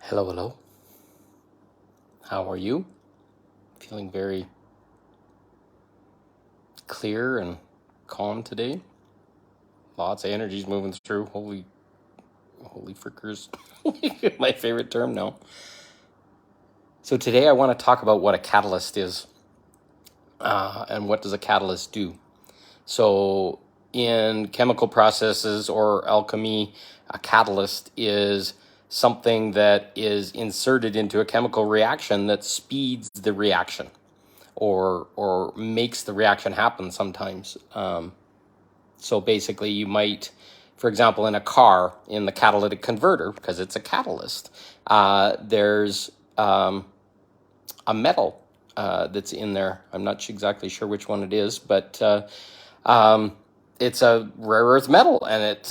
Hello, hello. How are you? Feeling very clear and calm today. Lots of energies moving through. Holy frickers. My favorite term now. So today I want to talk about what a catalyst is and what does a catalyst do. So in chemical processes or alchemy, a catalyst is something that is inserted into a chemical reaction that speeds the reaction or makes the reaction happen sometimes. So basically you might, for example, in a car, in the catalytic converter, because it's a catalyst, there's a metal that's in there. I'm not exactly sure which one it is, but it's a rare earth metal, and it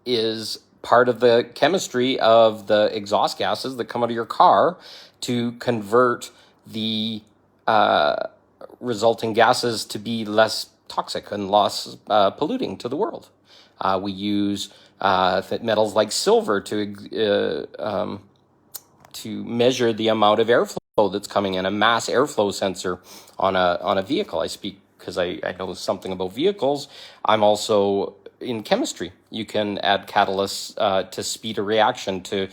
is part of the chemistry of the exhaust gases that come out of your car to convert the resulting gases to be less toxic and less polluting to the world. We use metals like silver to measure the amount of airflow that's coming in, a mass airflow sensor on a vehicle. I speak because I know something about vehicles. I'm also in chemistry. You can add catalysts to speed a reaction, to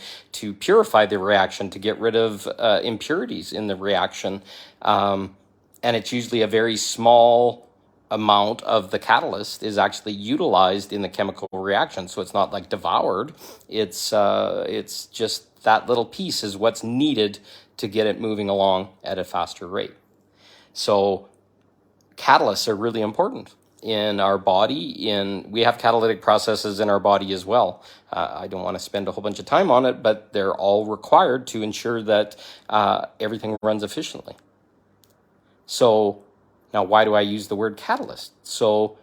purify the reaction, to get rid of impurities in the reaction. And it's usually a very small amount of the catalyst is actually utilized in the chemical reaction. So it's not like devoured. It's just that little piece is what's needed to get it moving along at a faster rate. So catalysts are really important in our body. We have catalytic processes in our body as well. I don't want to spend a whole bunch of time on it, but they're all required to ensure that everything runs efficiently. So now, why do I use the word catalyst? So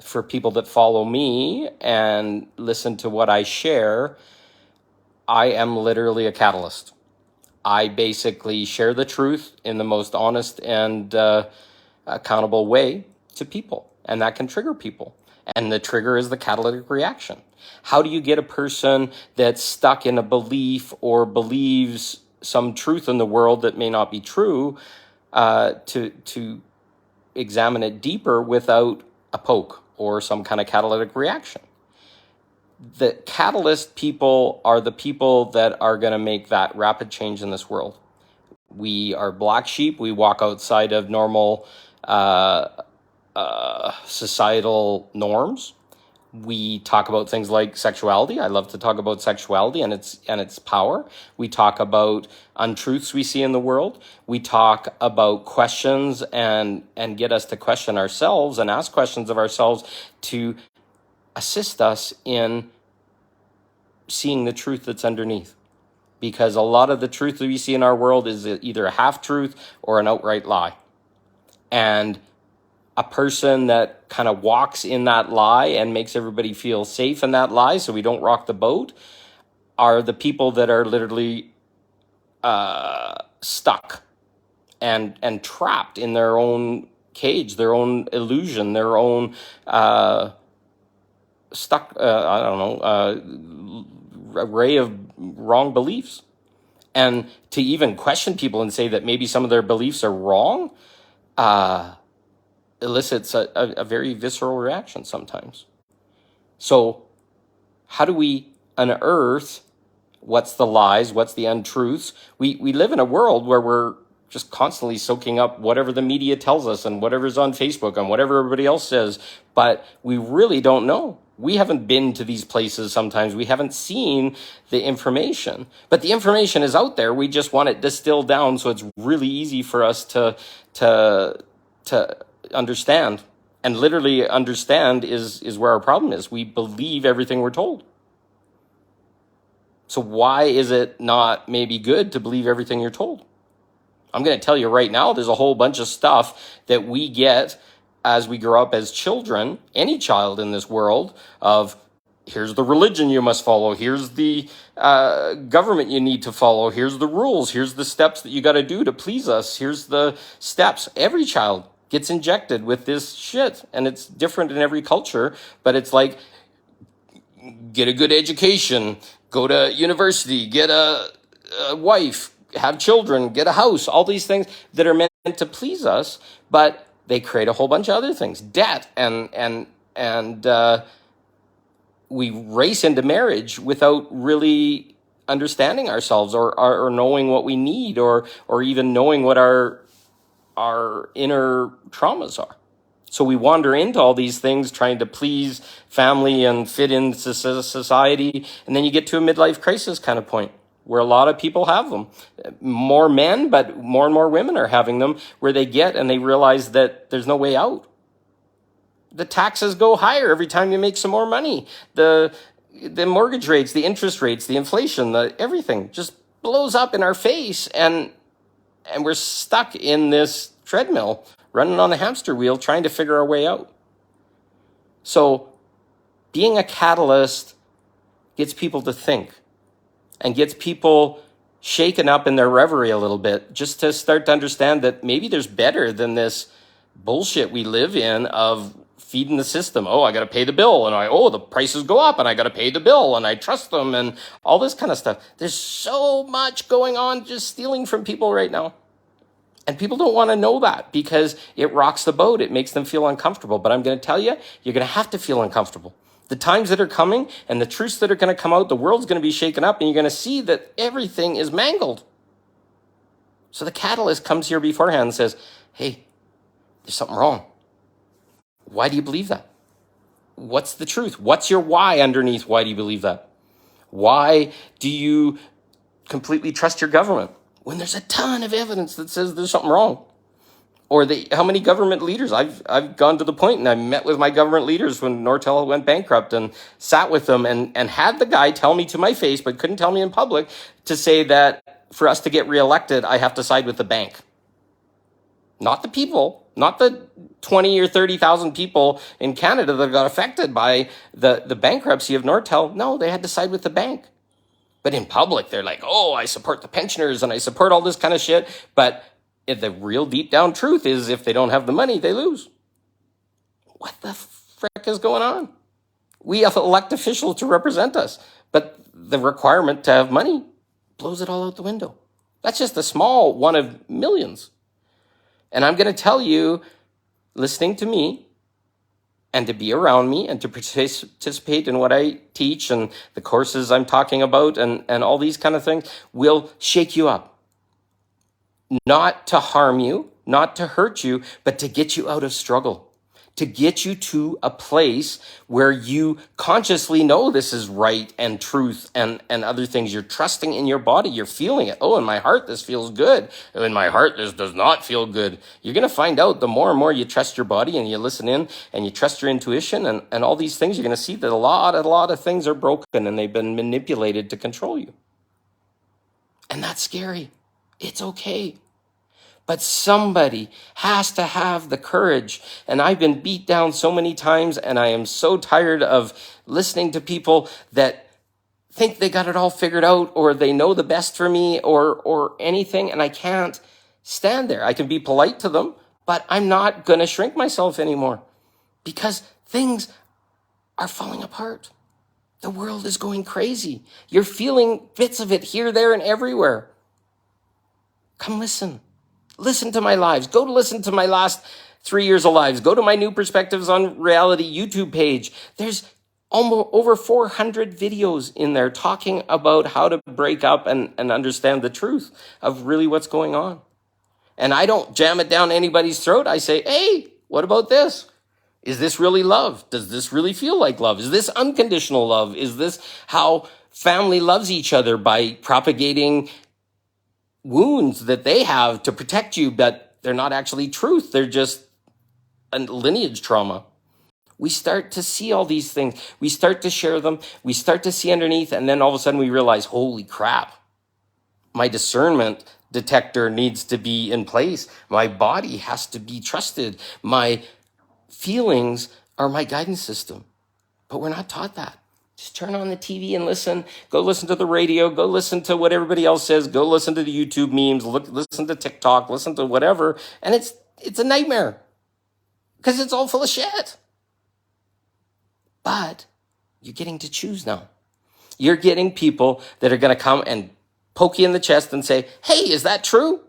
for people that follow me and listen to what I share, I am literally a catalyst. I basically share the truth in the most honest and accountable way to people, and that can trigger people. And the trigger is the catalytic reaction. How do you get a person that's stuck in a belief or believes some truth in the world that may not be true to examine it deeper without a poke or some kind of catalytic reaction? The catalyst people are the people that are going to make that rapid change in this world. We are black sheep. We walk outside of normal societal norms. We talk about things like sexuality. I love to talk about sexuality and its power. We talk about untruths we see in the world. We talk about questions and get us to question ourselves and ask questions of ourselves to assist us in seeing the truth that's underneath. Because a lot of the truth that we see in our world is either a half-truth or an outright lie. And a person that kind of walks in that lie and makes everybody feel safe in that lie so we don't rock the boat are the people that are literally stuck and trapped in their own cage, their own illusion, their own array of wrong beliefs. And to even question people and say that maybe some of their beliefs are wrong elicits a very visceral reaction sometimes. So how do we unearth what's the lies, what's the untruths? We live in a world where we're just constantly soaking up whatever the media tells us and whatever's on Facebook and whatever everybody else says, but we really don't know. We haven't been to these places sometimes. We haven't seen the information, but the information is out there. We just want it distilled down so it's really easy for us to understand. And literally understand is where our problem is. We believe everything we're told. So why is it not maybe good to believe everything you're told? I'm going to tell you right now, there's a whole bunch of stuff that we get as we grow up as children, any child in this world, of here's the religion you must follow, here's the government you need to follow, here's the rules, here's the steps that you got to do to please us, here's the steps. Every child gets injected with this shit, and it's different in every culture, but it's like, get a good education, go to university, get a wife, have children, get a house, all these things that are meant to please us, but they create a whole bunch of other things, debt, and we race into marriage without really understanding ourselves or knowing what we need or even knowing what our inner traumas are. So we wander into all these things trying to please family and fit into society. And then you get to a midlife crisis kind of point where a lot of people have them. More men, but more and more women are having them, where they get and they realize that there's no way out. The taxes go higher every time you make some more money. The mortgage rates, the interest rates, the inflation, everything just blows up in our face. And we're stuck in this treadmill, running on the hamster wheel, trying to figure our way out. So being a catalyst gets people to think and gets people shaken up in their reverie a little bit, just to start to understand that maybe there's better than this bullshit we live in of feeding the system. Oh, I got to pay the bill, and the prices go up and I got to pay the bill, and I trust them, and all this kind of stuff. There's so much going on just stealing from people right now. And people don't want to know that because it rocks the boat. It makes them feel uncomfortable. But I'm going to tell you, you're going to have to feel uncomfortable. The times that are coming and the truths that are going to come out, the world's going to be shaken up, and you're going to see that everything is mangled. So the catalyst comes here beforehand and says, hey, there's something wrong. Why do you believe that? What's the truth? What's your why underneath? Why do you believe that? Why do you completely trust your government when there's a ton of evidence that says there's something wrong? Or how many government leaders? I've gone to the point and I met with my government leaders when Nortel went bankrupt and sat with them and had the guy tell me to my face, but couldn't tell me in public, to say that for us to get reelected, I have to side with the bank. Not the people, not the 20 or 30,000 people in Canada that got affected by the bankruptcy of Nortel. No, they had to side with the bank. But in public, they're like, oh, I support the pensioners and I support all this kind of shit. But the real deep down truth is if they don't have the money, they lose. What the frick is going on? We elect officials to represent us, but the requirement to have money blows it all out the window. That's just a small one of millions. And I'm going to tell you, listening to me and to be around me and to participate in what I teach and the courses I'm talking about and all these kind of things will shake you up. Not to harm you, not to hurt you, but to get you out of struggle, to get you to a place where you consciously know this is right and truth and other things. You're trusting in your body. You're feeling it. Oh, in my heart, this feels good. In my heart, this does not feel good. You're going to find out the more and more you trust your body and you listen in and you trust your intuition and all these things, you're going to see that a lot of things are broken and they've been manipulated to control you. And that's scary. It's okay. But somebody has to have the courage. And I've been beat down so many times, and I am so tired of listening to people that think they got it all figured out or they know the best for me or anything. And I can't stand there. I can be polite to them, but I'm not going to shrink myself anymore because things are falling apart. The world is going crazy. You're feeling bits of it here, there, and everywhere. Come listen. Listen to my lives. Go to listen to my last 3 years of lives. Go to my New Perspectives on Reality YouTube page. There's almost over 400 videos in there talking about how to break up and understand the truth of really what's going on. And I don't jam it down anybody's throat. I say, hey, what about this? Is this really love? Does this really feel like love? Is this unconditional love? Is this how family loves each other, by propagating wounds that they have to protect you, but they're not actually truth. They're just a lineage trauma. We start to see all these things. We start to share them. We start to see underneath. And then all of a sudden we realize, holy crap, my discernment detector needs to be in place. My body has to be trusted. My feelings are my guidance system. But we're not taught that. Just turn on the TV and listen. Go listen to the radio. Go listen to what everybody else says. Go listen to the YouTube memes. Listen to TikTok. Listen to whatever. And it's a nightmare because it's all full of shit. But you're getting to choose now. You're getting people that are going to come and poke you in the chest and say, hey, is that true?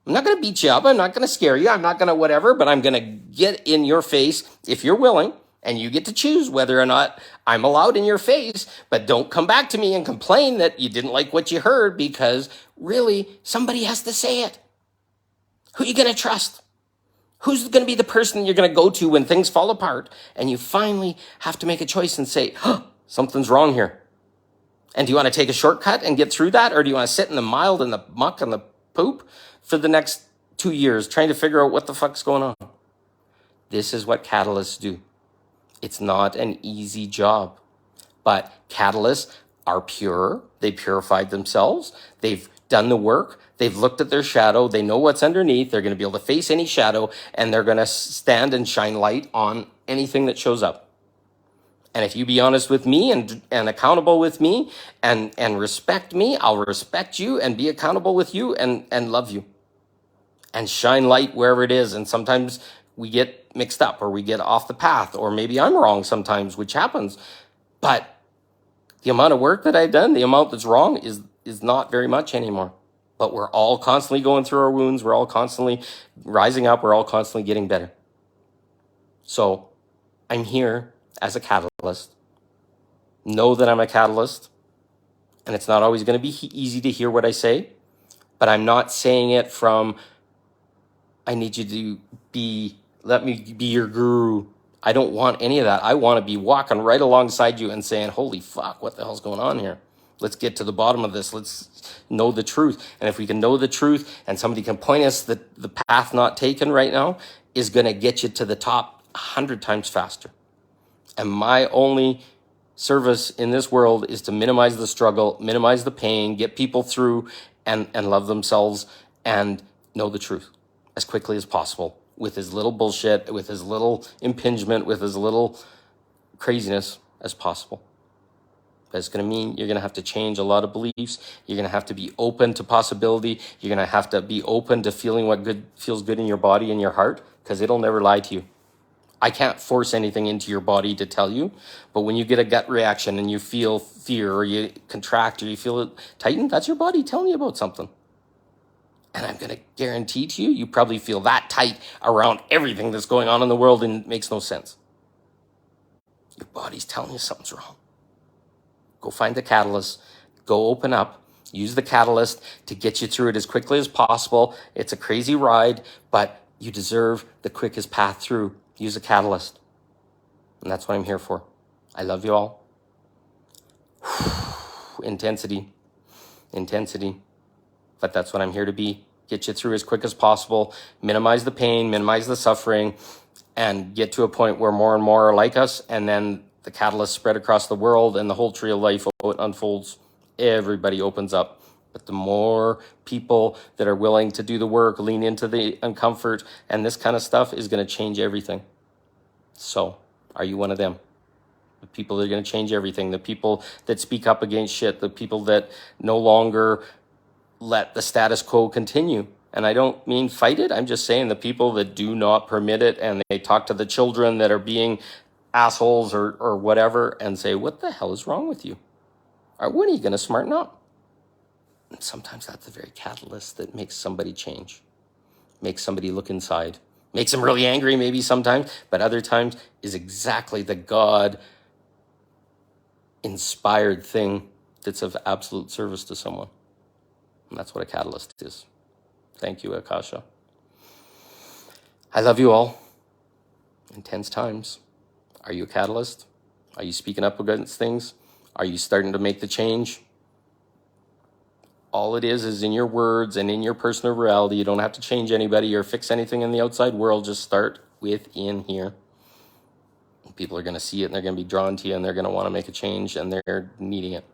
I'm not going to beat you up. I'm not going to scare you. I'm not going to whatever, but I'm going to get in your face if you're willing, and you get to choose whether or not I'm allowed in your face. But don't come back to me and complain that you didn't like what you heard, because really somebody has to say it. Who are you going to trust? Who's going to be the person you're going to go to when things fall apart and you finally have to make a choice and say, something's wrong here? And do you want to take a shortcut and get through that? Or do you want to sit in the mild and the muck and the poop for the next 2 years trying to figure out what the fuck's going on? This is what catalysts do. It's not an easy job, but catalysts are pure. They purified themselves. They've done the work. They've looked at their shadow. They know what's underneath. They're going to be able to face any shadow, and they're going to stand and shine light on anything that shows up. And if you be honest with me and accountable with me and respect me, I'll respect you and be accountable with you and love you and shine light wherever it is. And sometimes we get mixed up, or we get off the path, or maybe I'm wrong sometimes, which happens. But the amount of work that I've done, the amount that's wrong is not very much anymore. But we're all constantly going through our wounds. We're all constantly rising up. We're all constantly getting better. So I'm here as a catalyst. Know that I'm a catalyst. And it's not always going to be easy to hear what I say. But I'm not saying it from, I need you to let me be your guru. I don't want any of that. I want to be walking right alongside you and saying, holy fuck, what the hell's going on here? Let's get to the bottom of this. Let's know the truth. And if we can know the truth and somebody can point us that the path not taken right now is going to get you to the top 100 times faster. And my only service in this world is to minimize the struggle, minimize the pain, get people through and love themselves and know the truth as quickly as possible, with as little bullshit, with as little impingement, with as little craziness as possible. That's going to mean you're going to have to change a lot of beliefs. You're going to have to be open to possibility. You're going to have to be open to feeling what feels good in your body and your heart, because it'll never lie to you. I can't force anything into your body to tell you, but when you get a gut reaction and you feel fear, or you contract, or you feel it tighten, that's your body telling you about something. And I'm going to guarantee to you, you probably feel that tight around everything that's going on in the world, and it makes no sense. Your body's telling you something's wrong. Go find the catalyst. Go open up. Use the catalyst to get you through it as quickly as possible. It's a crazy ride, but you deserve the quickest path through. Use a catalyst. And that's what I'm here for. I love you all. Intensity. But that's what I'm here to be. Get you through as quick as possible. Minimize the pain, minimize the suffering, and get to a point where more and more are like us, and then the catalyst spread across the world, and the whole tree of life unfolds. Everybody opens up. But the more people that are willing to do the work, lean into the uncomfort, and this kind of stuff is going to change everything. So, are you one of them? The people that are going to change everything, the people that speak up against shit, the people that no longer let the status quo continue. And I don't mean fight it. I'm just saying the people that do not permit it, and they talk to the children that are being assholes or whatever, and say, what the hell is wrong with you? Or when are you going to smarten up? And sometimes that's the very catalyst that makes somebody change, makes somebody look inside, makes them really angry maybe sometimes, but other times is exactly the God-inspired thing that's of absolute service to someone. And that's what a catalyst is. Thank you, Akasha. I love you all. Intense times. Are you a catalyst? Are you speaking up against things? Are you starting to make the change? All it is in your words and in your personal reality. You don't have to change anybody or fix anything in the outside world. Just start within here. People are going to see it, and they're going to be drawn to you, and they're going to want to make a change, and they're needing it.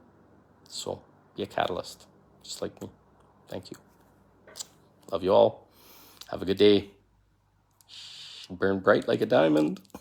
So be a catalyst, just like me. Thank you. Love you all. Have a good day. Burn bright like a diamond.